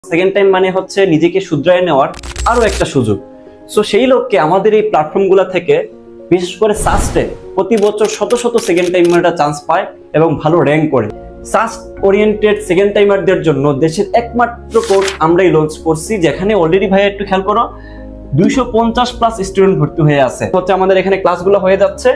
Second time মানে হচ্ছে নিজেকে শুধরায় নেওয়ার আরো একটা সুযোগ। সো সেই লক্ষ্যে আমাদের এই প্ল্যাটফর্মগুলো থেকে বিশেষ করে সাস্টে প্রতি বছর শত শত সেকেন্ড টাইমাররা চান্স পায় এবং ভালো র্যাঙ্ক করে। সাস্ট ওরিয়েন্টেড সেকেন্ড টাইমারদের জন্য দেশের একমাত্র কোর্স আমরাই লঞ্চ করছি, যেখানে অলরেডি ভাইয়া একটু খেয়াল করো 250+ স্টুডেন্ট ভর্তি হয়ে আছে। হচ্ছে আমাদের এখানে ক্লাসগুলো হয়ে যাচ্ছে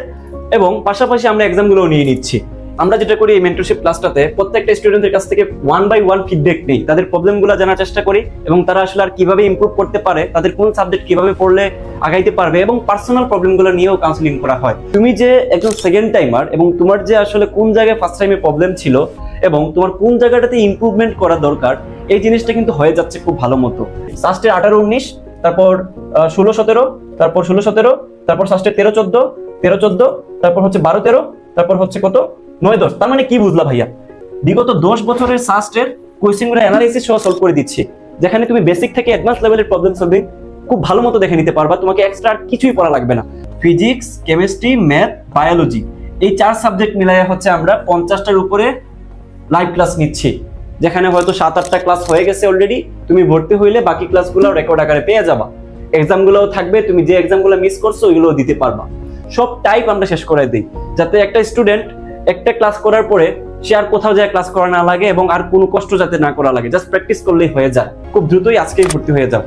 এবং পাশাপাশি আমরা এক্সামগুলো নিয়ে নিচ্ছি। আমরা যেটা করি এই মেন্টরশিপ ক্লাসটাতে প্রত্যেকটা স্টুডেন্টের কাছ থেকে 1 বাই 1 ফিডব্যাক নেই, তাদের প্রবলেমগুলো জানার চেষ্টা করি এবং তারা আসলে আর কিভাবে ইমপ্রুভ করতে পারে, তাদের কোন সাবজেক্ট কিভাবে পড়লে আগাইতে পারবে এবং পার্সোনাল প্রবলেমগুলো নিয়েও কাউন্সিলিং করা হয়। তুমি যে একজন সেকেন্ড টাইমার এবং তোমার যে আসলে কোন জায়গায় ফার্স্ট টাইমে প্রবলেম ছিল এবং তোমার কোন জায়গাটাতে ইমপ্রুভমেন্ট করা দরকার, এই জিনিসটা কিন্তু হয়ে যাচ্ছে খুব ভালো মতো। সাস্টের 18-19, তারপর 16-17, তারপর 16-17, তারপর সাস্টের 13-14, 13-14, তারপর হচ্ছে 12-13, তারপর হচ্ছে কত 9-10। তার মানে কি বুঝলা ভাইয়া? বিগত 10 বছরের সাস্টের কোয়েশ্চেনগুলো অ্যানালাইসিস সহ সলভ করে দিচ্ছি, যেখানে তুমি বেসিক থেকে অ্যাডভান্স লেভেলের প্রবলেম সলভিং খুব ভালো মতো দেখে নিতে পারবা। তোমাকে এক্সট্রা কিছুই পড়া লাগবে না। ফিজিক্স, কেমিস্ট্রি, ম্যাথ, বায়োলজি এই 4 সাবজেক্ট মিলাইয়া হচ্ছে আমরা 50টার উপরে লাইভ ক্লাস নিচ্ছি, যেখানে হয়তো 7-8টা ক্লাস হয়ে গেছে অলরেডি। তুমি ভর্তি হইলে বাকি ক্লাসগুলো রেকর্ড আকারে পেয়ে যাবা। এক্সামগুলোও থাকবে, তুমি যে এক্সামগুলো মিস করছো ওইগুলোও দিতে পারবা। সব টাইপ আমরা শেষ করে দিই, যাতে একটা স্টুডেন্ট একটা ক্লাস করার পরে সে আর কোথাও যায় ক্লাস করা না লাগে এবং আর কোনো কষ্ট যাতে না করা লাগে, জাস্ট প্র্যাকটিস করলেই হয়ে যায়। খুব দ্রুতই আজকেই ভর্তি হয়ে যাও।